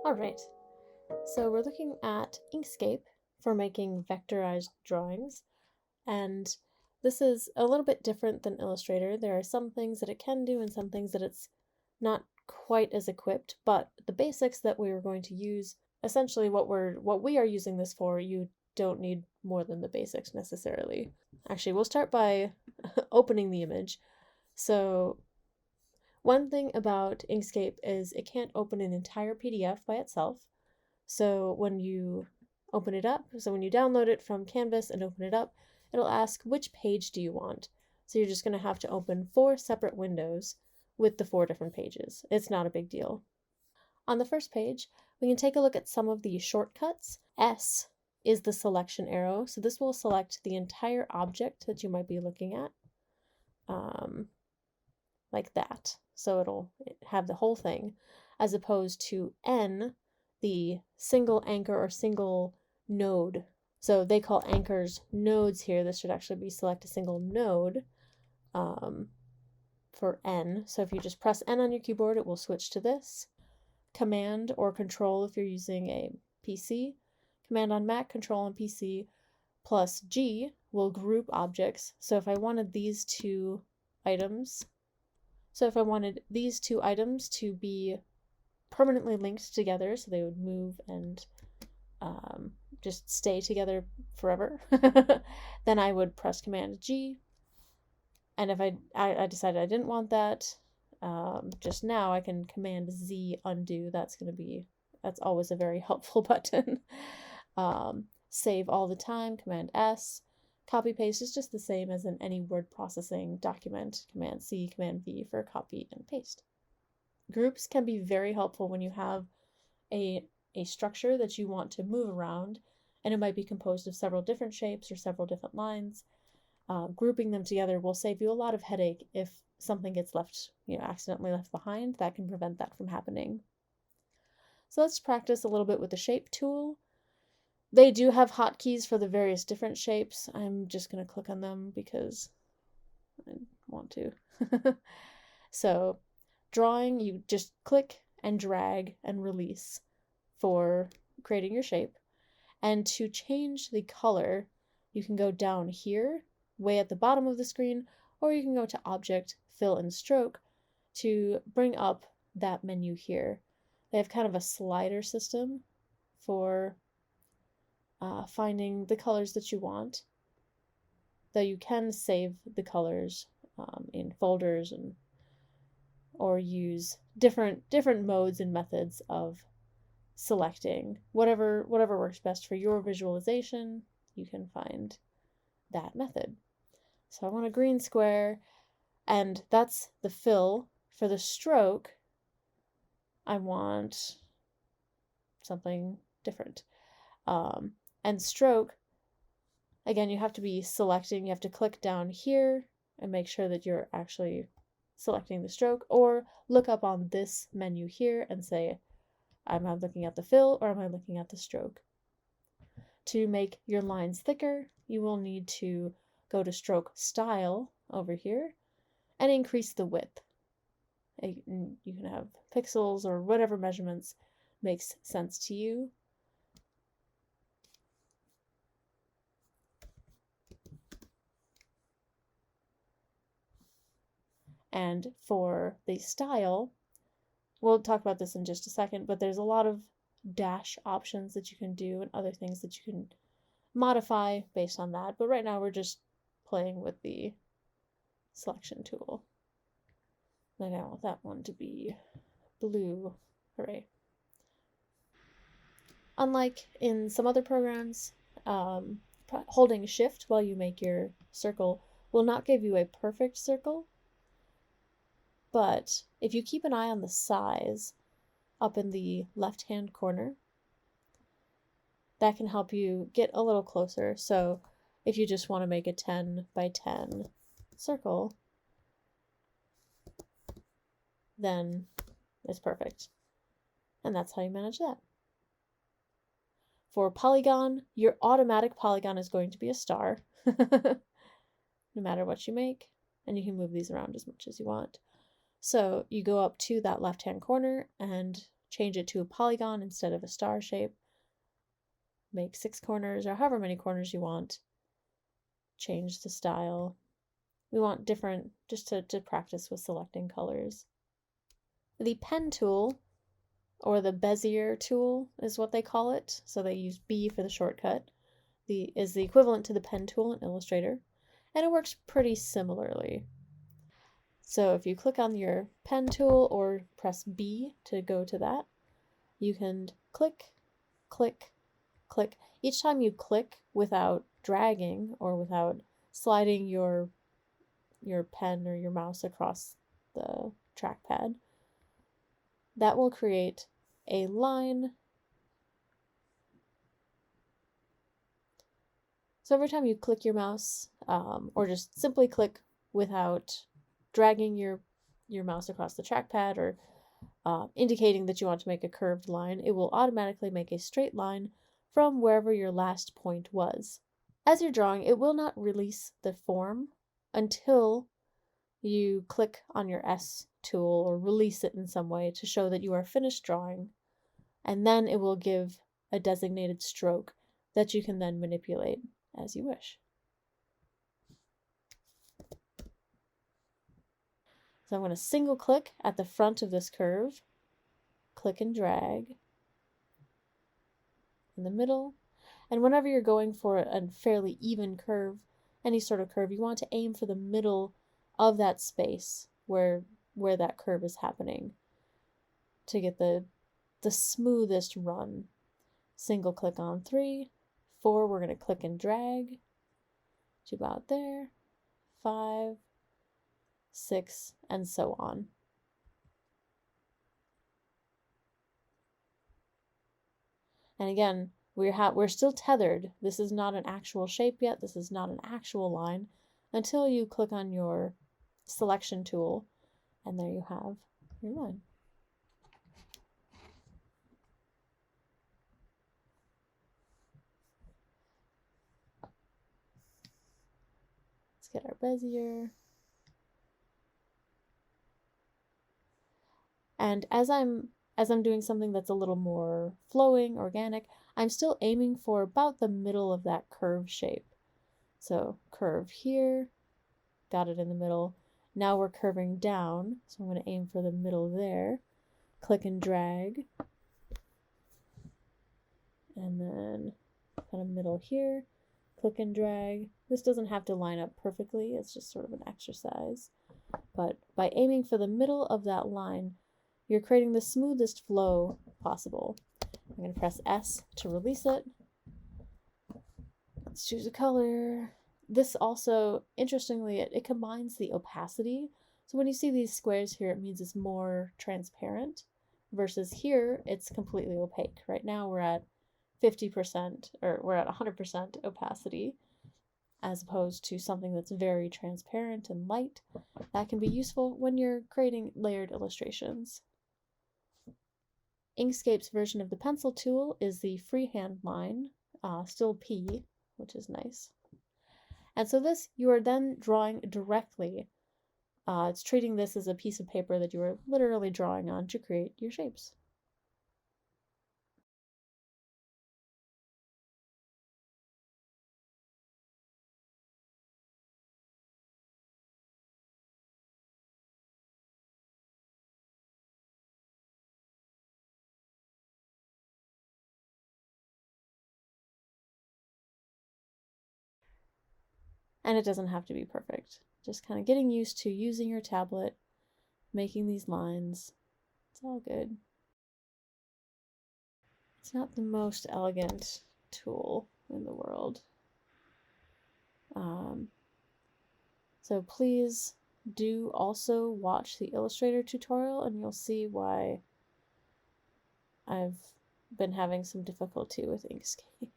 Alright, so we're looking at Inkscape for making vectorized drawings, and this is a little bit different than Illustrator. There are some things that it can do and some things that it's not quite as equipped, but the basics that we are going to use, essentially what we are using this for, you don't need more than the basics necessarily. Actually, we'll start by opening the image. So one thing about Inkscape is it can't open an entire PDF by itself. So when you open it up, so when you download it from Canvas and open it up, it'll ask which page do you want. So you're just going to have to open 4 separate windows with the 4 different pages. It's not a big deal. On the first page, we can take a look at some of the shortcuts. S is the selection arrow, so this will select the entire object that you might be looking at, like that. So it'll have the whole thing, as opposed to N, the single anchor or single node. So they call anchors nodes here. This should actually be select a single node for N. So if you just press N on your keyboard, it will switch to this. Command or Control if you're using a PC. Command on Mac, Control on PC, plus G will group objects. So if I wanted these two items to be permanently linked together, so they would move and just stay together forever, then I would press Command G. And if I decided I didn't want that, just now I can Command Z undo. That's always a very helpful button. Save all the time, Command S. Copy paste is just the same as in any word processing document. Command C, Command V for copy and paste. Groups can be very helpful when you have a structure that you want to move around, and it might be composed of several different shapes or several different lines. Grouping them together will save you a lot of headache if something gets accidentally left behind. That can prevent that from happening. So let's practice a little bit with the shape tool. They do have hotkeys for the various different shapes. I'm just going to click on them because I want to. So drawing, you just click and drag and release for creating your shape. And to change the color, you can go down here, way at the bottom of the screen, or you can go to Object, Fill, and Stroke to bring up that menu here. They have kind of a slider system for finding the colors that you want, though you can save the colors in folders or use different modes and methods of selecting whatever works best for your visualization. You can find that method. So I want a green square, and that's the fill. For the stroke, I want something different. And stroke, again, you have to be selecting. You have to click down here and make sure that you're actually selecting the stroke, or look up on this menu here and say, am I looking at the fill or am I looking at the stroke? To make your lines thicker, you will need to go to Stroke Style over here and increase the width. You can have pixels or whatever measurements makes sense to you. And for the style, we'll talk about this in just a second, but there's a lot of dash options that you can do and other things that you can modify based on that. But right now we're just playing with the selection tool. And I want that one to be blue. Hooray. Unlike in some other programs, holding Shift while you make your circle will not give you a perfect circle. But if you keep an eye on the size up in the left-hand corner, that can help you get a little closer. So if you just want to make a 10 by 10 circle, then it's perfect. And that's how you manage that. For polygon, your automatic polygon is going to be a star, no matter what you make, and you can move these around as much as you want. So you go up to that left-hand corner and change it to a polygon instead of a star shape. Make 6 corners or however many corners you want. Change the style. We want different, just to practice with selecting colors. The pen tool, or the Bezier tool is what they call it, so they use B for the shortcut, is the equivalent to the pen tool in Illustrator, and it works pretty similarly. So if you click on your pen tool or press B to go to that, you can click, click, click. Each time you click without dragging or without sliding your pen or your mouse across the trackpad, that will create a line. So every time you click your mouse, or just simply click without dragging your mouse across the trackpad or indicating that you want to make a curved line, it will automatically make a straight line from wherever your last point was. As you're drawing, it will not release the form until you click on your S tool or release it in some way to show that you are finished drawing, and then it will give a designated stroke that you can then manipulate as you wish. So I'm going to single click at the front of this curve, click and drag in the middle, and whenever you're going for a fairly even curve, any sort of curve, you want to aim for the middle of that space where that curve is happening to get the smoothest run. Single click on 3, 4, we're going to click and drag to about there, 5, 6, and so on. And again, we're still tethered. This is not an actual shape yet. This is not an actual line until you click on your selection tool, and there you have your line. Let's get our Bezier. And as I'm doing something that's a little more flowing, organic, I'm still aiming for about the middle of that curve shape. So curve here, got it in the middle. Now we're curving down, so I'm going to aim for the middle there. Click and drag. And then kind of middle here, click and drag. This doesn't have to line up perfectly, it's just sort of an exercise. But by aiming for the middle of that line, you're creating the smoothest flow possible. I'm going to press S to release it. Let's choose a color. This also, interestingly, it combines the opacity. So when you see these squares here, it means it's more transparent, versus here, it's completely opaque. Right now we're at 50%, or we're at 100% opacity, as opposed to something that's very transparent and light. That can be useful when you're creating layered illustrations. Inkscape's version of the pencil tool is the freehand line, still P, which is nice. And so this, you are then drawing directly. It's treating this as a piece of paper that you are literally drawing on to create your shapes. And it doesn't have to be perfect. Just kind of getting used to using your tablet, making these lines. It's all good. It's not the most elegant tool in the world. So please do also watch the Illustrator tutorial, and you'll see why I've been having some difficulty with Inkscape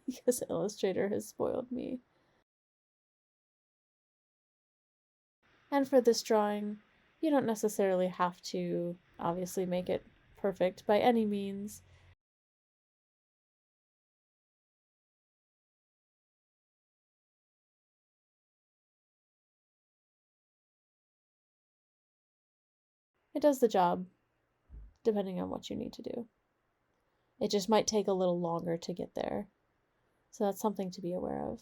because Illustrator has spoiled me. And for this drawing, you don't necessarily have to obviously make it perfect by any means. It does the job. depending on what you need to do. It just might take a little longer to get there. So that's something to be aware of.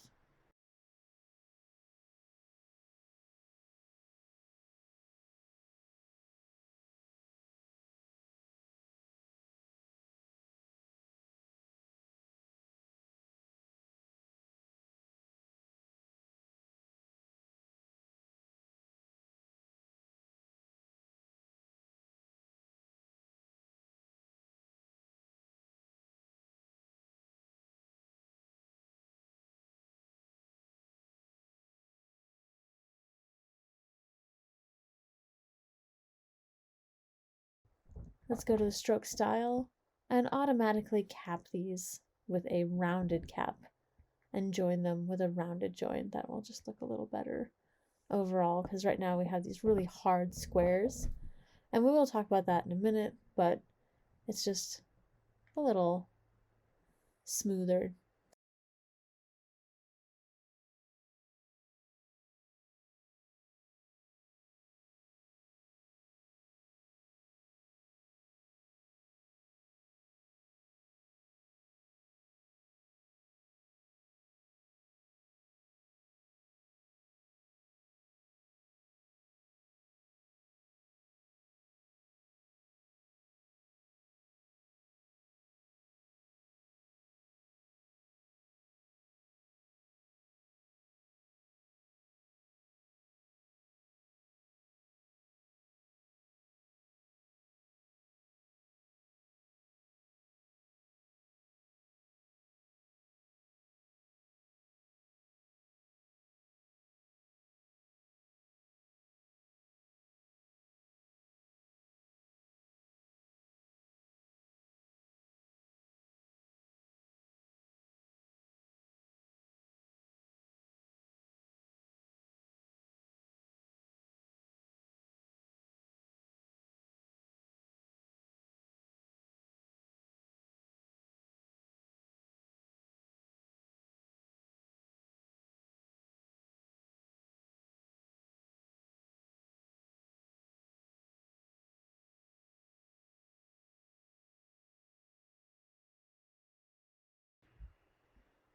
Let's go to the stroke style and automatically cap these with a rounded cap and join them with a rounded join. That will just look a little better overall, because right now we have these really hard squares, and we will talk about that in a minute, but it's just a little smoother.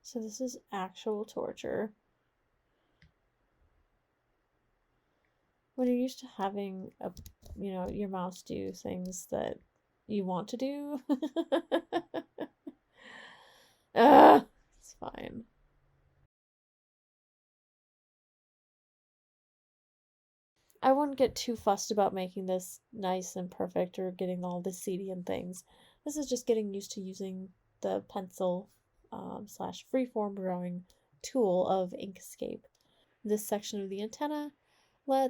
So this is actual torture. When you're used to having your mouse do things that you want to do. It's fine. I wouldn't get too fussed about making this nice and perfect or getting all the seedy and things. This is just getting used to using the pencil slash freeform drawing tool of Inkscape. This section of the antenna, we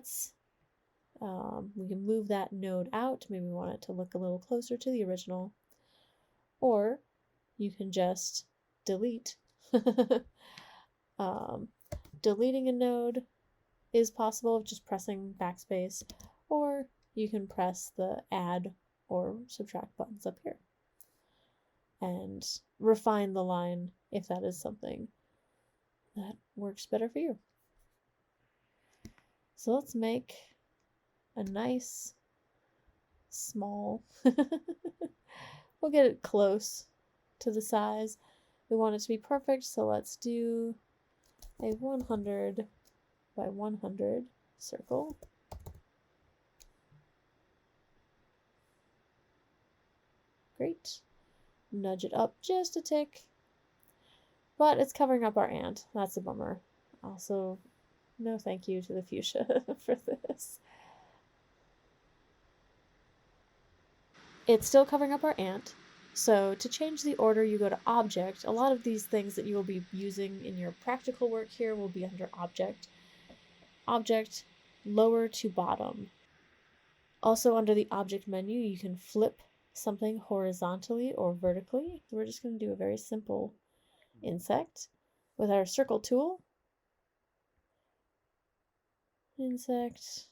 can move that node out. Maybe we want it to look a little closer to the original. Or you can just delete. Deleting a node is possible of just pressing backspace, or you can press the add or subtract buttons up here and refine the line if that is something that works better for you. So let's make a nice small we'll get it close to the size. We want it to be perfect, so let's do a 100 by 100 circle. Great. Nudge it up just a tick. But it's covering up our ant. That's a bummer. Also, no thank you to the fuchsia for this. It's still covering up our ant. So to change the order, you go to Object. A lot of these things that you will be using in your practical work here will be under Object. Object, lower to bottom. Also under the Object menu, you can flip something horizontally or vertically. We're just going to do a very simple insect with our circle tool. Insect.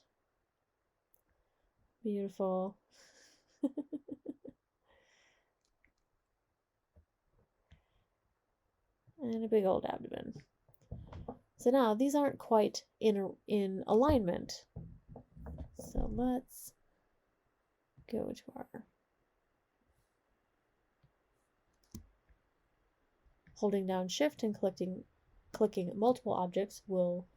Beautiful. And a big old abdomen. So now these aren't quite in alignment. So let's go to our Holding down Shift and clicking multiple objects will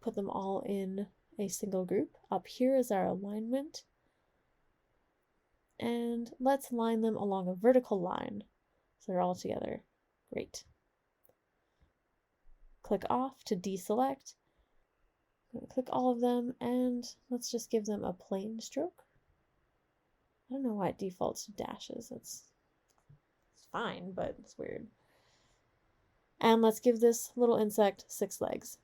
put them all in a single group. Up here is our alignment. And let's line them along a vertical line so they're all together. Great. Click off to deselect. I'm going to click all of them, and let's just give them a plain stroke. I don't know why it defaults to dashes. It's fine, but it's weird. And let's give this little insect 6 legs.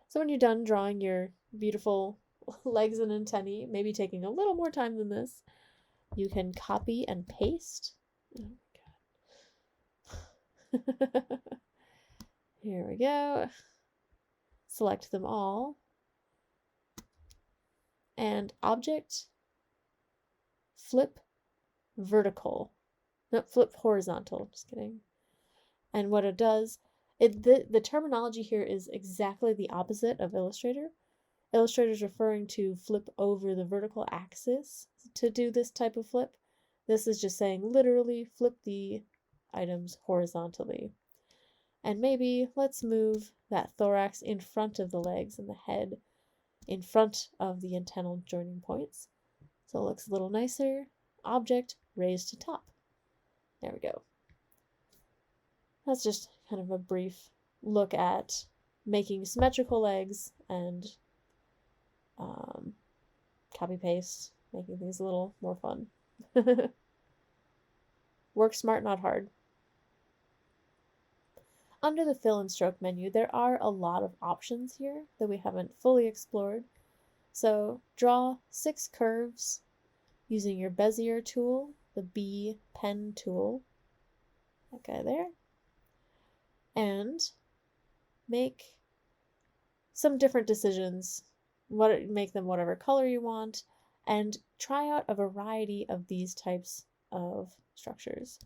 So when you're done drawing your beautiful legs and antennae, maybe taking a little more time than this, you can copy and paste. Oh my god. Here we go. Select them all. And object, flip vertical. No, flip horizontal. Just kidding. And what it does, the terminology here is exactly the opposite of Illustrator. Illustrator is referring to flip over the vertical axis to do this type of flip. This is just saying literally flip the items horizontally. And maybe let's move that thorax in front of the legs and the head in front of the antennal joining points. So it looks a little nicer. Object, raise to top. There we go. That's just kind of a brief look at making symmetrical legs and copy paste, making things a little more fun. Work smart, not hard. Under the fill and stroke menu, there are a lot of options here that we haven't fully explored. So draw 6 curves using your Bezier tool, the B pen tool. Okay, there. And make some different decisions. Make them whatever color you want, and try out a variety of these types of structures.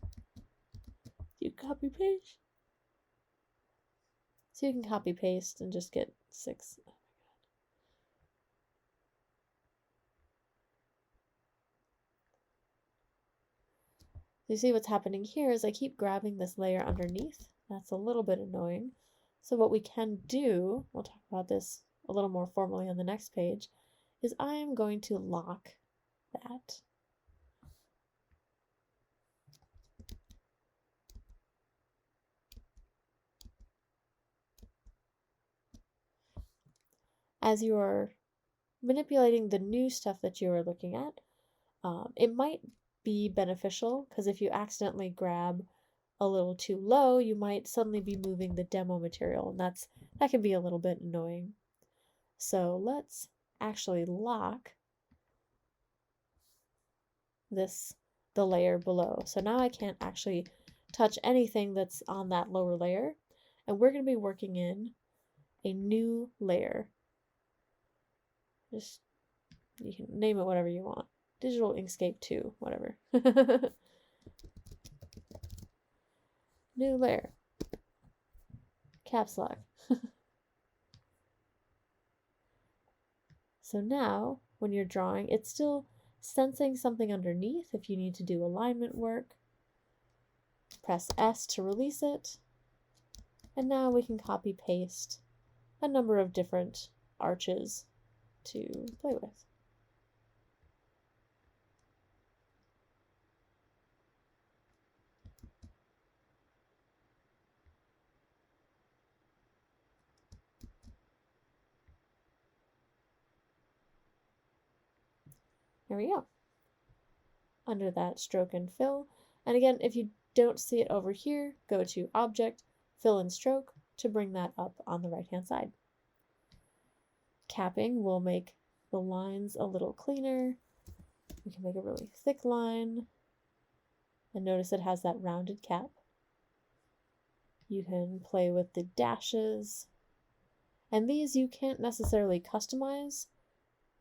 You copy paste. So you can copy paste and just get 6. Oh my god. You see what's happening here is I keep grabbing this layer underneath. That's a little bit annoying. So what we can do, we'll talk about this a little more formally on the next page, is I am going to lock that. As you are manipulating the new stuff that you are looking at, it might be beneficial because if you accidentally grab a little too low, you might suddenly be moving the demo material, and that can be a little bit annoying. So let's actually lock the layer below. So now I can't actually touch anything that's on that lower layer, and we're going to be working in a new layer. Just, you can name it whatever you want. Digital Inkscape 2, whatever. New layer. Caps lock. So now, when you're drawing, it's still sensing something underneath if you need to do alignment work. Press S to release it. And now we can copy paste a number of different arches to play with. There we go. Under that stroke and fill. And again, if you don't see it over here, go to Object, Fill and Stroke to bring that up on the right-hand side. Capping will make the lines a little cleaner. We can make a really thick line. And notice it has that rounded cap. You can play with the dashes. And these you can't necessarily customize.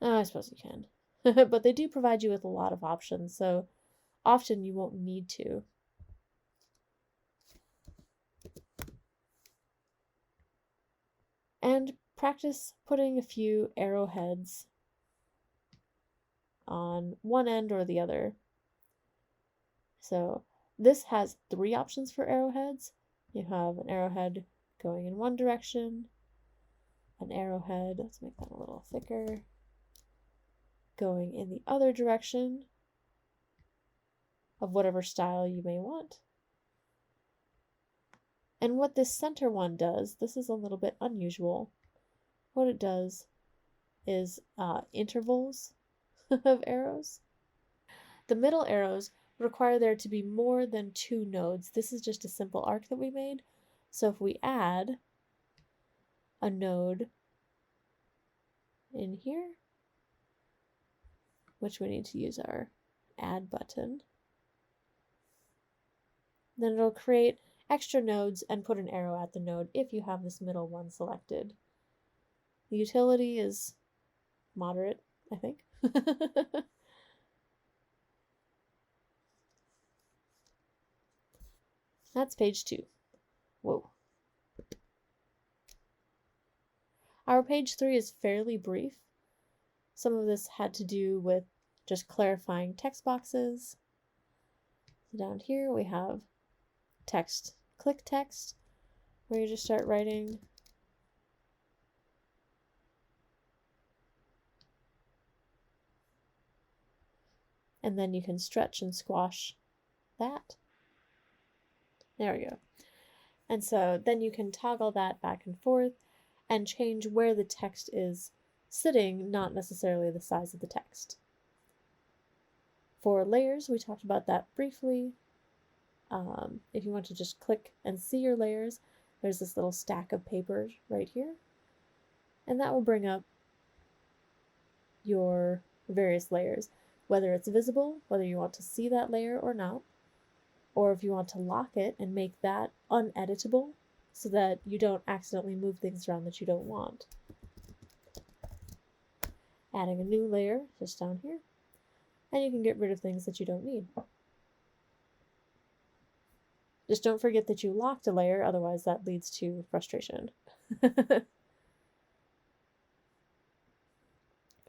Oh, I suppose you can. But they do provide you with a lot of options, so often you won't need to. And practice putting a few arrowheads on one end or the other. So this has 3 options for arrowheads. You have an arrowhead going in one direction, an arrowhead, let's make that a little thicker, going in the other direction of whatever style you may want. And what this center one does, this is a little bit unusual. What it does is intervals of arrows. The middle arrows require there to be more than 2 nodes. This is just a simple arc that we made. So if we add a node in here, which we need to use our add button, then it'll create extra nodes and put an arrow at the node if you have this middle one selected. The utility is moderate, I think. That's page 2. Whoa. Our page 3 is fairly brief. Some of this had to do with just clarifying text boxes. Down here we have text, click text, where you just start writing. And then you can stretch and squash that. There we go. And so then you can toggle that back and forth and change where the text is sitting, not necessarily the size of the text. For layers, we talked about that briefly. If you want to just click and see your layers, there's this little stack of paper right here. And that will bring up your various layers, whether it's visible, whether you want to see that layer or not, or if you want to lock it and make that uneditable so that you don't accidentally move things around that you don't want. Adding a new layer just down here, and you can get rid of things that you don't need. Just don't forget that you locked a layer, otherwise that leads to frustration.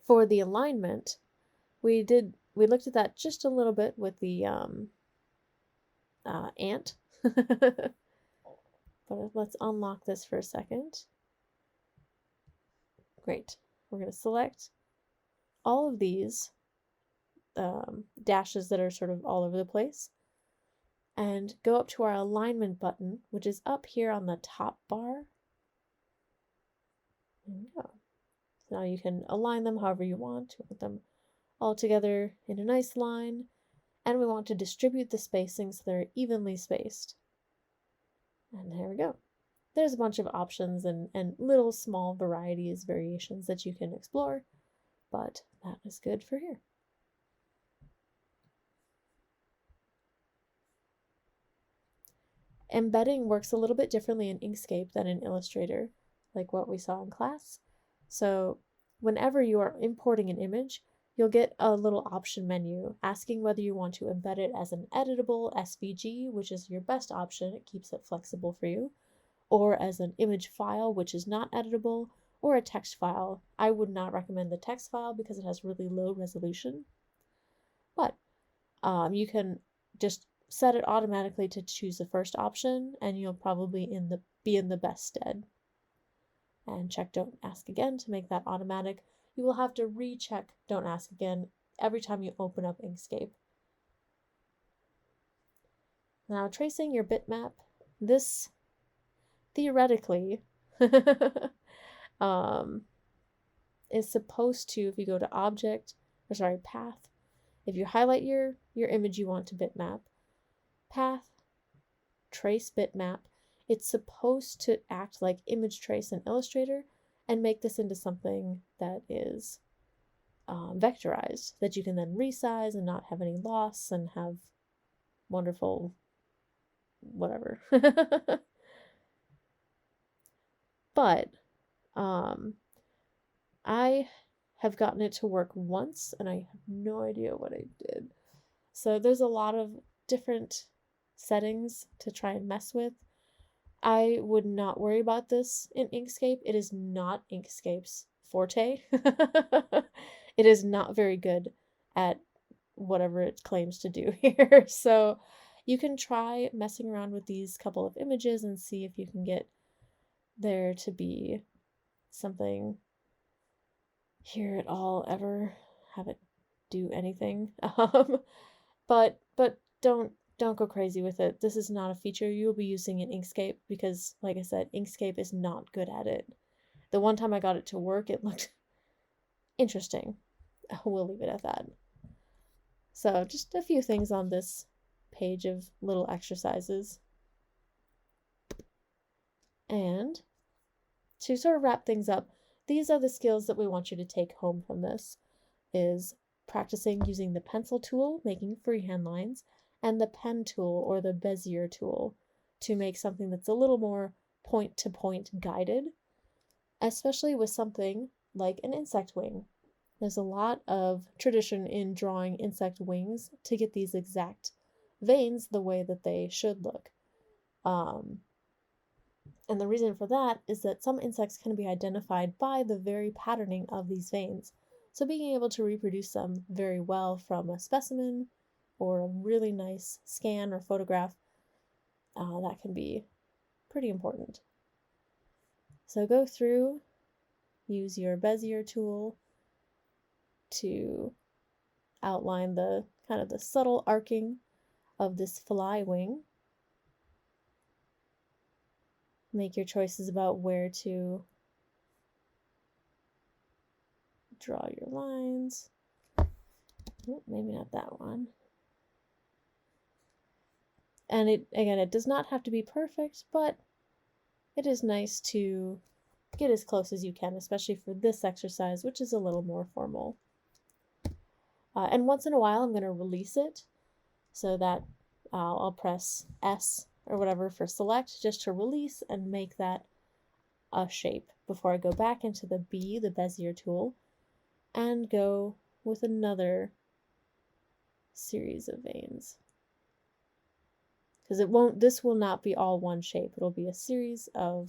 For the alignment, we looked at that just a little bit with the ant. But let's unlock this for a second. Great. We're going to select all of these dashes that are sort of all over the place and go up to our alignment button, which is up here on the top bar. There we go. So now you can align them however you want. You want them all together in a nice line, and we want to distribute the spacing so they're evenly spaced. And there we go. There's a bunch of options and little small variations that you can explore, but that is good for here. Embedding works a little bit differently in Inkscape than in Illustrator, like what we saw in class. So whenever you are importing an image, you'll get a little option menu asking whether you want to embed it as an editable SVG, which is your best option, it keeps it flexible for you, or as an image file, which is not editable, or a text file. I would not recommend the text file because it has really low resolution, but you can just set it automatically to choose the first option, and you'll probably be in the best stead. And check Don't Ask Again to make that automatic. You will have to recheck Don't Ask Again every time you open up Inkscape. Now, tracing your bitmap, this theoretically is supposed to, if you go to Path, if you highlight your image you want to bitmap, Path, Trace Bitmap, it's supposed to act like image trace in Illustrator and make this into something that is vectorized, that you can then resize and not have any loss and have wonderful whatever. But I have gotten it to work once and I have no idea what I did. So there's a lot of different settings to try and mess with. I would not worry about this in Inkscape. It is not Inkscape's forte. It is not very good at whatever it claims to do here. So you can try messing around with these couple of images and see if you can get there to be something here at all, ever have it do anything. But don't go crazy with it. This is not a feature you'll be using in Inkscape because, like I said, Inkscape is not good at it. The one time I got it to work, it looked interesting. We'll leave it at that. So just a few things on this page of little exercises. And to sort of wrap things up, these are the skills that we want you to take home from this, is practicing using the pencil tool, making freehand lines, and the pen tool or the Bezier tool to make something that's a little more point-to-point guided, especially with something like an insect wing. There's a lot of tradition in drawing insect wings to get these exact veins the way that they should look. And the reason for that is that some insects can be identified by the very patterning of these veins. So being able to reproduce them very well from a specimen or a really nice scan or photograph, that can be pretty important. So go through, use your Bezier tool to outline the kind of the subtle arcing of this fly wing. Make your choices about where to draw your lines. Oh, maybe not that one. And it does not have to be perfect, but it is nice to get as close as you can, especially for this exercise, which is a little more formal. And once in a while, I'm going to release it so that I'll press S or whatever for select just to release and make that a shape before I go back into the B, the Bezier tool, and go with another series of veins. Because this will not be all one shape. It'll be a series of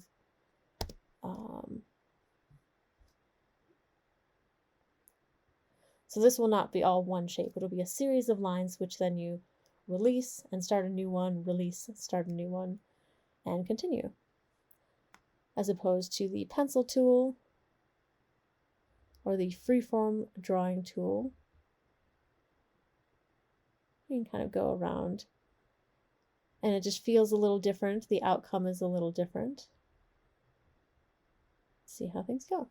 so this will not be all one shape. It'll be a series of lines which then you release and start a new one, release, start a new one, and continue. As opposed to the pencil tool or the freeform drawing tool. You can kind of go around and it just feels a little different. The outcome is a little different. See how things go.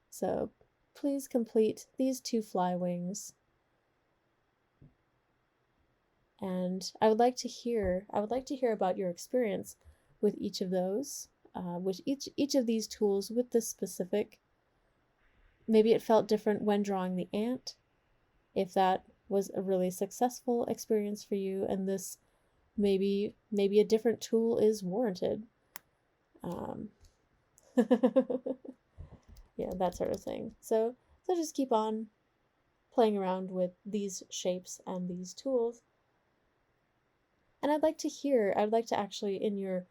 So please complete these 2 fly wings. And I would like to hear about your experience with each of those, with each of these tools with this specific. Maybe it felt different when drawing the ant, if that was a really successful experience for you, and this maybe a different tool is warranted. Yeah, that sort of thing. So just keep on playing around with these shapes and these tools. And I'd like to actually, in your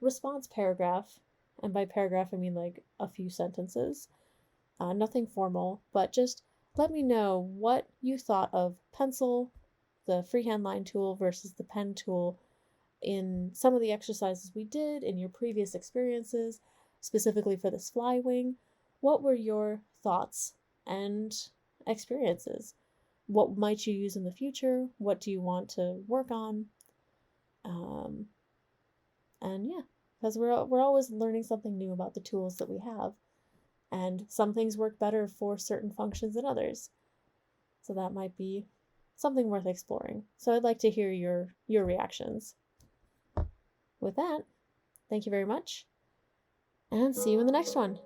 response paragraph, and by paragraph I mean like a few sentences, nothing formal, but just let me know what you thought of pencil, the freehand line tool versus the pen tool in some of the exercises we did in your previous experiences, specifically for this fly wing. What were your thoughts and experiences? What might you use in the future? What do you want to work on? And yeah, because we're always learning something new about the tools that we have, and some things work better for certain functions than others. So that might be something worth exploring. So I'd like to hear your reactions. With that, thank you very much, and see you in the next one.